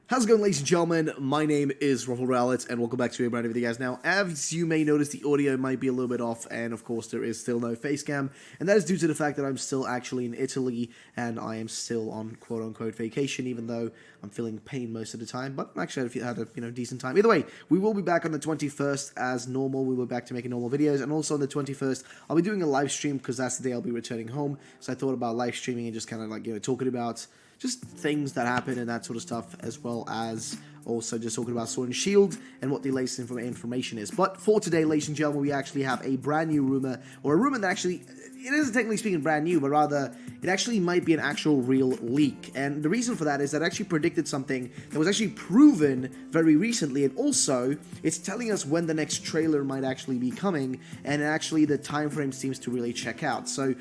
How's it going, ladies and gentlemen? My name is Ruffle Rowlett, and welcome back to a brand new video, guys. Now, as you may notice, the audio might be a little bit off, and of course, there is still no face cam, and that is due to the fact that I'm still actually in Italy, and I am still on quote-unquote vacation, even though I'm feeling pain most of the time, but actually I had a decent time. Either way, we will be back on the 21st as normal. We will be back to making normal videos, and also on the 21st, I'll be doing a live stream, because that's the day I'll be returning home, so I thought about live streaming and just kind of like, talking about just things that happen and that sort of stuff, as well as also just talking about Sword and Shield and what the latest information is. But for today, ladies and gentlemen, we actually have a brand new rumor, or a rumor that actually, it isn't technically speaking brand new, but rather it actually might be an actual real leak. And the reason for that is that it actually predicted something that was actually proven very recently, and also it's telling us when the next trailer might actually be coming, and actually the time frame seems to really check out. So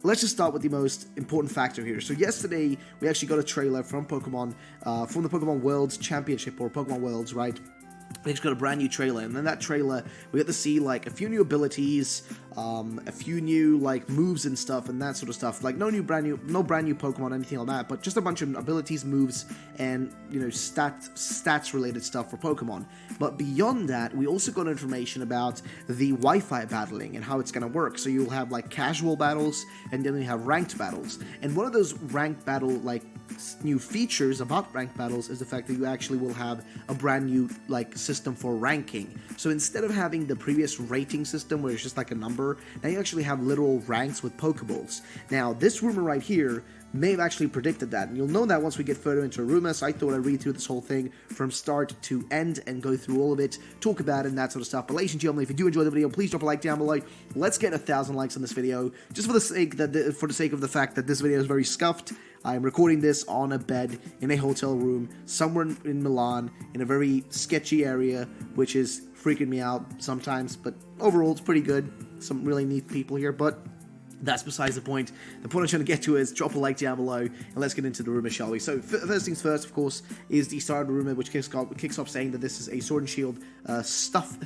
let's just start with the most important factor here. So yesterday, we actually got a trailer from Pokemon, from the Pokemon Worlds Championship, or Pokemon Worlds, right? They just got a brand new trailer, and then that trailer, we got to see, like, a few new abilities, a few new, like, moves and stuff, and that sort of stuff. Like, no brand new Pokemon, anything like that, but just a bunch of abilities, moves, and, stats-related stuff for Pokemon. But beyond that, we also got information about the Wi-Fi battling and how it's gonna work. So you'll have, like, casual battles, and then you have ranked battles. And one of those ranked battle, like, new features about ranked battles is the fact that you actually will have a brand new, like, system for ranking. So instead of having the previous rating system where it's just like a number, now you actually have literal ranks with Pokeballs. Now, this rumor right here may have actually predicted that, and you'll know that once we get further into a rumor, so I thought I'd read through this whole thing from start to end and go through all of it, talk about it, and that sort of stuff. But ladies and gentlemen, if you do enjoy the video, please drop a like down below. Let's get 1,000 likes on this video, just for the sake of the fact that this video is very scuffed. I'm recording this on a bed in a hotel room somewhere in Milan, in a very sketchy area, which is freaking me out sometimes, but overall it's pretty good. Some really neat people here, but that's besides the point. The point I'm trying to get to is drop a like down below, and let's get into the rumor, shall we? So first things first, of course, is the start of the rumor, which kicks off saying that this is a Sword and Shield stuff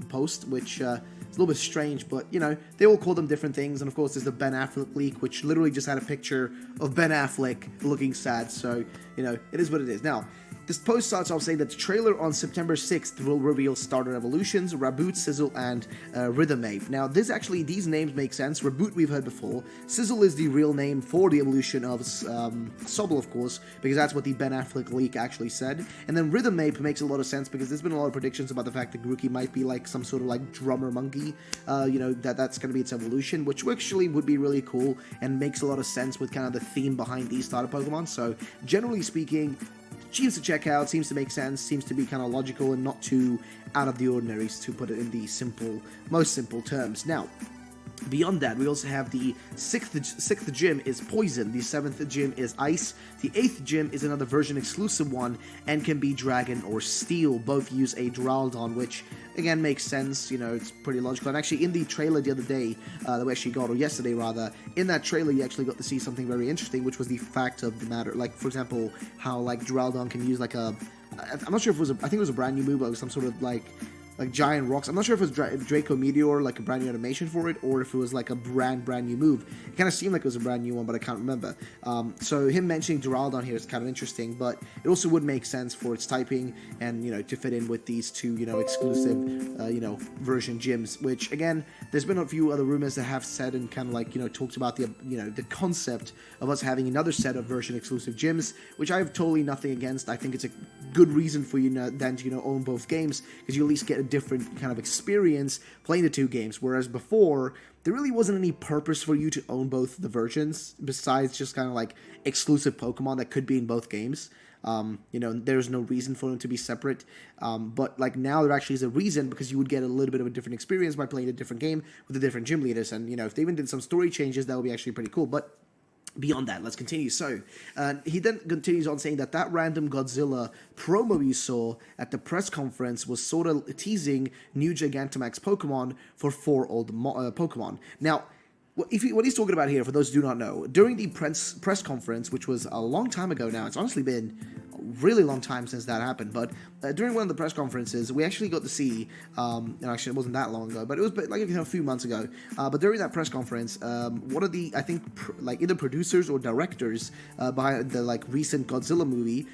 post, which is a little bit strange, but, they all call them different things. And of course, there's the Ben Affleck leak, which literally just had a picture of Ben Affleck looking sad, so, it is what it is. Now, this post starts off saying that the trailer on September 6th will reveal Starter Evolutions, Raboot, Sizzle, and Rhythmape. Now, these names make sense. Raboot we've heard before. Sizzle is the real name for the evolution of Sobble, of course, because that's what the Ben Affleck leak actually said. And then Rhythmape makes a lot of sense because there's been a lot of predictions about the fact that Grookey might be like some sort of like drummer monkey, that's going to be its evolution, which actually would be really cool and makes a lot of sense with kind of the theme behind these starter Pokemon. So, generally speaking, seems to check out, seems to make sense, seems to be kind of logical and not too out of the ordinary, to put it in the most simple terms. Now, beyond that, we also have the sixth gym is Poison, the 7th gym is Ice, the 8th gym is another version exclusive one, and can be Dragon or Steel. Both use a Duraludon, which, again, makes sense, it's pretty logical. And actually, in the trailer the other day, that we actually got, or yesterday rather, in that trailer you actually got to see something very interesting, which was the fact of the matter, like, for example, how, like, Duraludon can use, like, I'm not sure if it was I think it was a brand new move, but it was some sort of, like giant rocks. I'm not sure if it was Draco Meteor, like a brand new animation for it, or if it was like a brand new move. It kind of seemed like it was a brand new one, but I can't remember. So him mentioning Duraludon here is kind of interesting, but it also would make sense for its typing and, to fit in with these two, exclusive, version gyms, which, again, there's been a few other rumors that have said and kind of like, talked about the, the concept of us having another set of version exclusive gyms, which I have totally nothing against. I think it's a good reason for you then to, own both games, because you at least get a different kind of experience playing the two games, whereas before there really wasn't any purpose for you to own both the versions besides just kind of like exclusive Pokemon that could be in both games. There's no reason for them to be separate, but like now there actually is a reason, because you would get a little bit of a different experience by playing a different game with the different gym leaders, and if they even did some story changes, that would be actually pretty cool. But beyond that, let's continue. So, he then continues on saying that random Godzilla promo you saw at the press conference was sort of teasing new Gigantamax Pokemon for 4 old Pokemon. Now, what he's talking about here, for those who do not know, during the press conference, which was a long time ago now, it's honestly been a really long time since that happened. But during one of the press conferences, we actually got to see, actually it wasn't that long ago, but it was like a few months ago. But during that press conference, one of the, I think, like either producers or directors behind the like recent Godzilla movie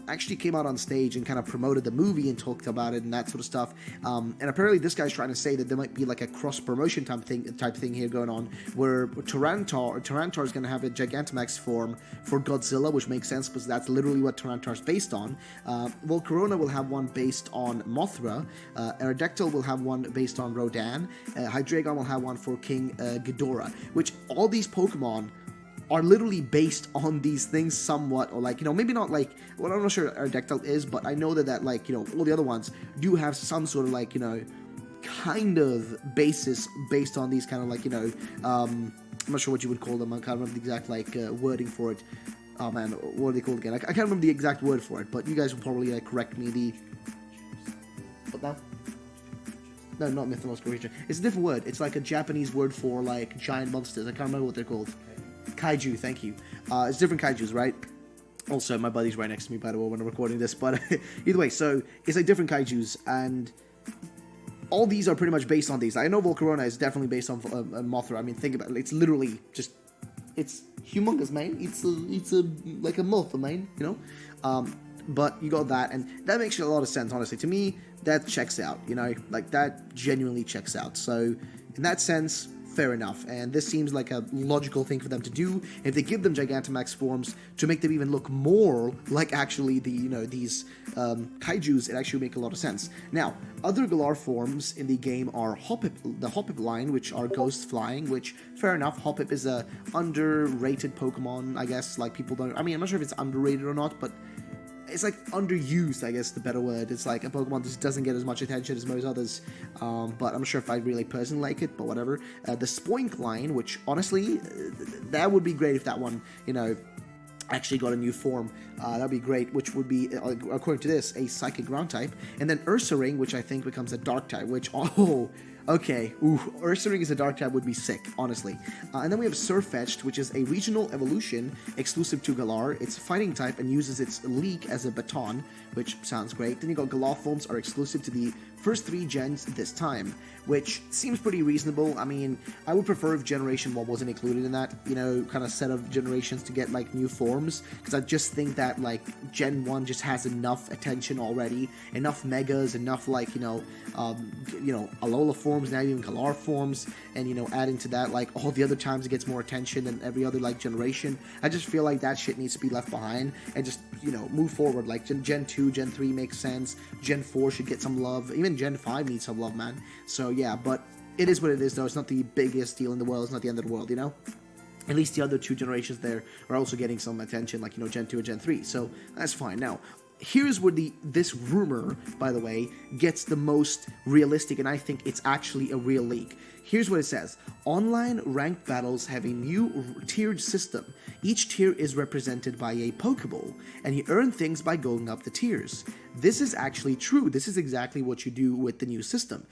actually came out on stage and kind of promoted the movie and talked about it and that sort of stuff. And apparently this guy's trying to say that there might be like a cross promotion type thing here going on, where Tyranitar is going to have a Gigantamax form for Godzilla, which makes sense because that's literally what Tyranitar is based on. Volcarona will have one based on Mothra. Aerodactyl will have one based on Rodan. Hydreigon will have one for King Ghidorah, which all these Pokemon are literally based on these things somewhat, or like, you know, maybe not like, well, I'm not sure Aerodactyl is, but I know that like, you know, all the other ones do have some sort of like, you know, kind of basis based on these kind of like, you know, I'm not sure what you would call them. I can't remember the exact like wording for it. Oh man, what are they called again? I can't remember the exact word for it, but you guys will probably correct me. What now? No, not mythological creature. It's a different word. It's like a Japanese word for like giant monsters. I can't remember what they're called. Kaiju, thank you. It's different kaijus, right? Also, my buddy's right next to me, by the way, when I'm recording this. But either way, so it's like different kaijus, and all these are pretty much based on these. I know Volcarona is definitely based on Mothra. I mean, think about it. It's literally just, it's humongous, man. It's a like a Mothra, man, you know? But you got that, and that makes a lot of sense, honestly. To me, that checks out, you know? Like, that genuinely checks out. So, in that sense, fair enough. And this seems like a logical thing for them to do. If they give them Gigantamax forms to make them even look more like actually the, you know, these kaijus, it actually make a lot of sense. Now, other Galar forms in the game are the Hoppip line, which are ghost flying, which, fair enough, Hoppip is a underrated Pokemon, I guess. Like, people don't, I mean, I'm not sure if it's underrated or not, but it's like underused, I guess the better word. It's like a Pokemon just doesn't get as much attention as most others, but I'm not sure if I really personally like it, but whatever. The Spoink line, which honestly, that would be great if that one, you know, actually got a new form. That'd be great, which would be, according to this, a Psychic Ground type. And then Ursaring, which I think becomes a Dark type, which, oh, okay, ooh, Ursaring as a Dark type would be sick, honestly. And then we have Surfetched, which is a regional evolution exclusive to Galar. It's fighting type and uses its leak as a baton, which sounds great. Then you got Galar forms are exclusive to the first 3 gens this time, which seems pretty reasonable. I mean, I would prefer if Generation 1 wasn't included in that, you know, kind of set of generations to get, like, new forms, because I just think that, like, Gen 1 just has enough attention already, enough Megas, enough, like, you know, Alola forms, now even Galar forms, and, you know, adding to that, like, all the other times it gets more attention than every other, like, generation. I just feel like that shit needs to be left behind, and just, you know, move forward. Like, Gen 2, Gen 3 makes sense, Gen 4 should get some love, even Gen 5 needs some love, man. So, yeah, but it is what it is, though. It's not the biggest deal in the world. It's not the end of the world, you know? At least the other 2 generations there are also getting some attention, like, you know, Gen 2 and Gen 3. So, that's fine. Now, here's where this rumor, by the way, gets the most realistic, and I think it's actually a real leak. Here's what it says. Online ranked battles have a new tiered system. Each tier is represented by a Pokeball, and you earn things by going up the tiers. This is actually true. This is exactly what you do with the new system.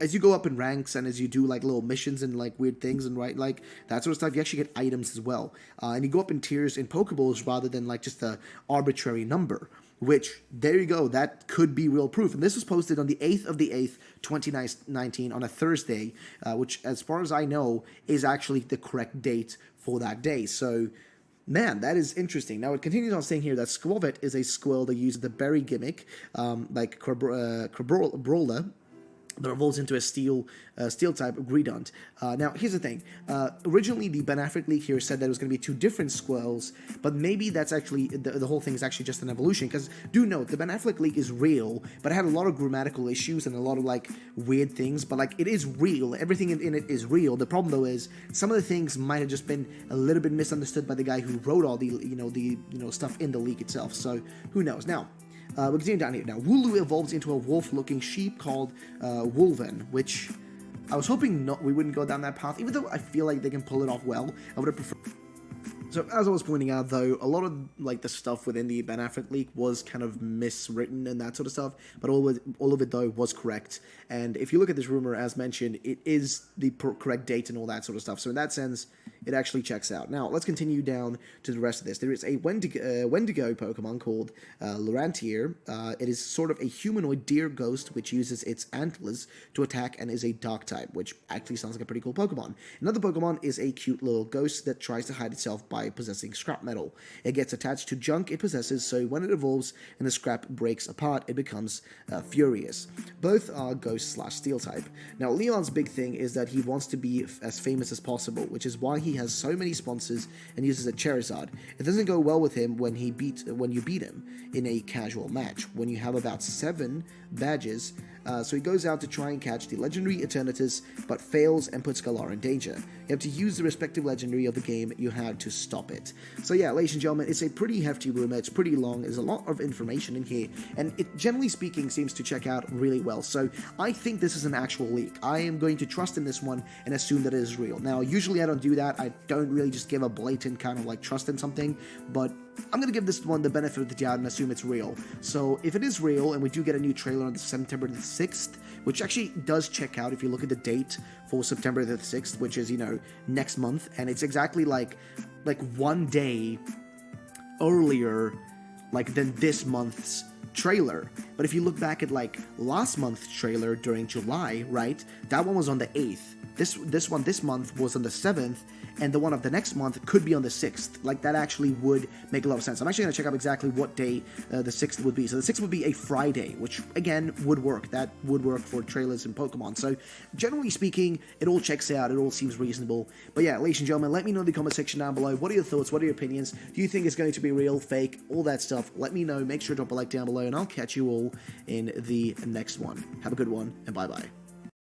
As you go up in ranks and as you do like little missions and like weird things and right like that sort of stuff, you actually get items as well. And you go up in tiers in Pokeballs rather than like just a arbitrary number. Which, there you go, that could be real proof. And this was posted on the 8th of the 8th, 2019, on a Thursday, which, as far as I know, is actually the correct date for that day. So, man, that is interesting. Now, it continues on saying here that Squavet is a squirrel that uses the berry gimmick, like Crabrola, that evolves into a steel type Greedent. Now, here's the thing. Originally, the Ben Affleck leak here said that it was going to be 2 different squirrels, but maybe that's actually, the whole thing is actually just an evolution, because do note, the Ben Affleck leak is real, but it had a lot of grammatical issues and a lot of, like, weird things, but, like, it is real. Everything in it is real. The problem, though, is some of the things might have just been a little bit misunderstood by the guy who wrote all the stuff in the leak itself, so who knows. Now, we'll continue down here. Now, Wooloo evolves into a wolf-looking sheep called Wolven, which I was hoping we wouldn't go down that path, even though I feel like they can pull it off well. I would have preferred So, as I was pointing out, though, a lot of, like, the stuff within the Ben Affleck leak was kind of miswritten and that sort of stuff, but all of it, though, was correct. And if you look at this rumor, as mentioned, it is the correct date and all that sort of stuff. So, in that sense, it actually checks out. Now, let's continue down to the rest of this. There is a Wendigo Pokemon called Lurantier. It is sort of a humanoid deer ghost, which uses its antlers to attack and is a dark type, which actually sounds like a pretty cool Pokemon. Another Pokemon is a cute little ghost that tries to hide itself by possessing scrap metal. It gets attached to junk it possesses, so when it evolves and the scrap breaks apart, it becomes furious. Both are ghost/steel type. Now, Leon's big thing is that he wants to be as famous as possible, which is why he has so many sponsors and uses a Charizard. It doesn't go well with him when you beat him in a casual match, when you have about 7 badges. So he goes out to try and catch the legendary Eternatus, but fails and puts Galar in danger. You have to use the respective legendary of the game you have to stop it. So yeah, ladies and gentlemen, it's a pretty hefty rumor. It's pretty long. There's a lot of information in here, and it, generally speaking, seems to check out really well. So I think this is an actual leak. I am going to trust in this one and assume that it is real. Now, usually I don't do that. I don't really just give a blatant kind of like trust in something, but I'm going to give this one the benefit of the doubt and assume it's real. So if it is real, and we do get a new trailer on September the 6th, which actually does check out if you look at the date for September the 6th, which is, you know, next month, and it's exactly like one day earlier, like, than this month's trailer. But if you look back at, like, last month's trailer during July, right, that one was on the 8th. This one this month was on the 7th, and the one of the next month could be on the 6th. Like, that actually would make a lot of sense. I'm actually going to check out exactly what day the 6th would be. So the 6th would be a Friday, which, again, would work. That would work for trailers and Pokemon. So, generally speaking, it all checks out. It all seems reasonable. But yeah, ladies and gentlemen, let me know in the comment section down below. What are your thoughts? What are your opinions? Do you think it's going to be real, fake, all that stuff? Let me know. Make sure to drop a like down below, and I'll catch you all in the next one. Have a good one, and bye-bye.